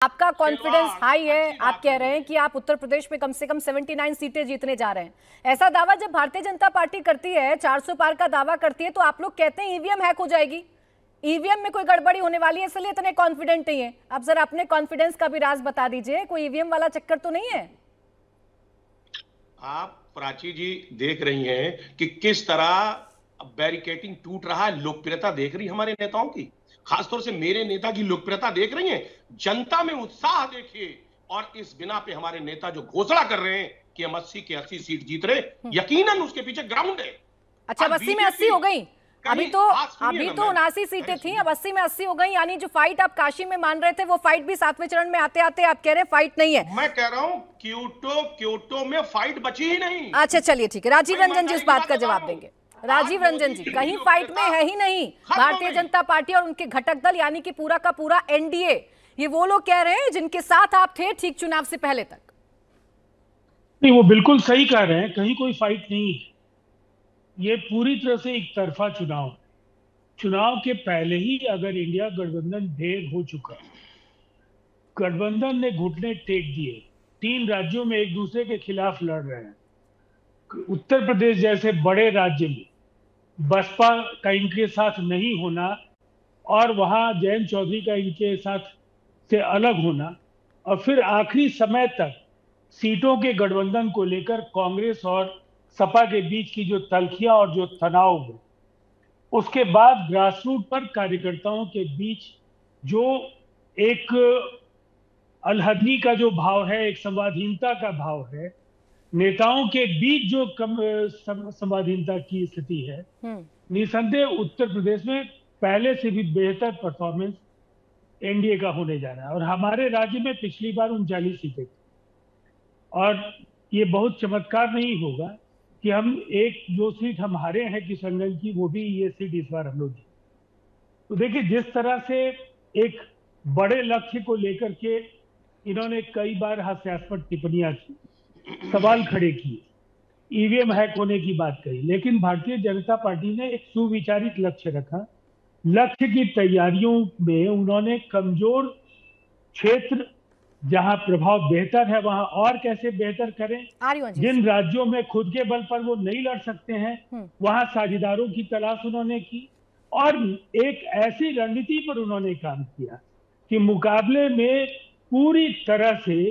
आपका confidence high है, आप कह रहे हैं कि आप उत्तर प्रदेश में कम से कम 79 सीटें जीतने जा रहे हैं। ऐसा दावा जब भारतीय जनता पार्टी करती है, 400 पार का दावा करती है, तो आप लोग कहते हैं ईवीएम हैक हो जाएगी, ईवीएम में कोई गड़बड़ी होने वाली है, इसलिए इतने कॉन्फिडेंट नहीं है। आप जरा अपने कॉन्फिडेंस का भी राज बता दीजिए, कोई ईवीएम वाला चक्कर तो नहीं है? आप प्राची जी देख रही हैं कि किस तरह बैरिकेडिंग टूट रहा है। लोकप्रियता देख रही हमारे नेताओं की, खासतौर से मेरे नेता की लोकप्रियता देख रही हैं। जनता में उत्साह देखिए, और इस बिना पे हमारे नेता जो घोषणा कर रहे हैं कि हम 80 के 80 सीट जीत रहे, यकीनन उसके पीछे ग्राउंड है। अच्छा, 80 में 80 हो गई। अभी तो 79 सीटें थी, अब 80 में 80 हो गई। यानी जो फाइट आप काशी में मान रहे थे, वो फाइट भी 7वें चरण में आते आते आप कह रहे हैं फाइट नहीं है। मैं कह रहा हूं क्योटो में फाइट बची ही नहीं। अच्छा चलिए ठीक है, राजीव रंजन जी इस बात का जवाब देंगे। राजीव रंजन जी, कहीं फाइट में है ही नहीं भारतीय जनता पार्टी और उनके घटक दल, यानी कि पूरा का पूरा एनडीए। ये वो लोग कह रहे हैं जिनके साथ आप थे ठीक चुनाव से पहले तक। नहीं, वो बिल्कुल सही कह रहे हैं, कहीं कोई फाइट नहीं है। ये पूरी तरह से एक तरफा चुनाव है। चुनाव के पहले ही अगर इंडिया गठबंधन ढेर हो चुका, गठबंधन ने घुटने टेक दिए, 3 राज्यों में एक दूसरे के खिलाफ लड़ रहे हैं। उत्तर प्रदेश जैसे बड़े राज्य में बसपा का इनके साथ नहीं होना और वहां जयंत चौधरी का इनके साथ से अलग होना, और फिर आखिरी समय तक सीटों के गठबंधन को लेकर कांग्रेस और सपा के बीच की जो तल्खियां और जो तनाव है, उसके बाद ग्रासरूट पर कार्यकर्ताओं के बीच जो एक अलहदगी का जो भाव है, एक संवादहीनता का भाव है, नेताओं के बीच जो कम संवादहीनता की स्थिति है, निसंदेह उत्तर प्रदेश में पहले से भी बेहतर परफॉर्मेंस एनडीए का होने जा रहा है। और हमारे राज्य में पिछली बार 39 सीटें थी, और ये बहुत चमत्कार नहीं होगा कि हम एक जो सीट हम हारे हैं किशनगंज की, वो भी ये सीट इस बार हम लोग जीते। तो देखिए, जिस तरह से एक बड़े लक्ष्य को लेकर के इन्होंने कई बार हास्यास्पद टिप्पणियां की, सवाल खड़े किए, ईवीएम हैक होने की बात कही, लेकिन भारतीय जनता पार्टी ने एक सुविचारित लक्ष्य रखा। लक्ष्य की तैयारियों में उन्होंने कमजोर क्षेत्र जहां प्रभाव बेहतर है वहां और कैसे बेहतर करें, जिन राज्यों में खुद के बल पर वो नहीं लड़ सकते हैं वहां साझेदारों की तलाश उन्होंने की, और एक ऐसी रणनीति पर उन्होंने काम किया कि मुकाबले में पूरी तरह से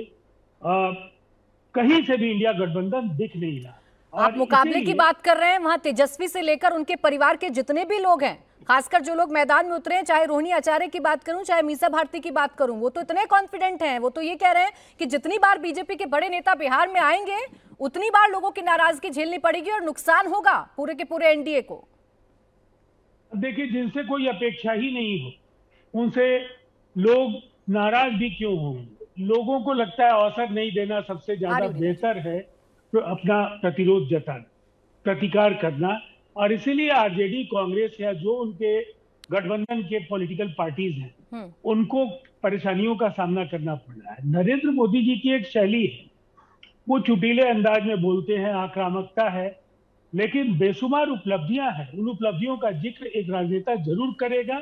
कहीं से भी इंडिया गठबंधन दिख नहीं रहा। आप मुकाबले की बात कर रहे हैं, वहां तेजस्वी से लेकर उनके परिवार के जितने भी लोग हैं, खासकर जो लोग मैदान में उतरे हैं, चाहे रोहिणी आचार्य की बात करूं, चाहे मीसा भारती की बात करूं, वो तो इतने कॉन्फिडेंट हैं, वो तो ये कह रहे हैं कि जितनी बार बीजेपी के बड़े नेता बिहार में आएंगे, उतनी बार लोगों की नाराजगी झेलनी पड़ेगी और नुकसान होगा पूरे के पूरे एनडीए को। देखिए, जिनसे कोई अपेक्षा ही नहीं हो, उनसे लोग नाराज भी क्यों होंगे? लोगों को लगता है अवसर नहीं देना सबसे ज्यादा बेहतर है, तो अपना प्रतिरोध जताना, प्रतिकार करना, और इसीलिए आरजेडी, कांग्रेस या जो उनके गठबंधन के पॉलिटिकल पार्टीज हैं, उनको परेशानियों का सामना करना पड़ रहा है। नरेंद्र मोदी जी की एक शैली है, वो चुटीले अंदाज में बोलते हैं, आक्रामकता है, लेकिन बेशुमार उपलब्धियां हैं। उन उपलब्धियों का जिक्र एक राजनेता जरूर करेगा।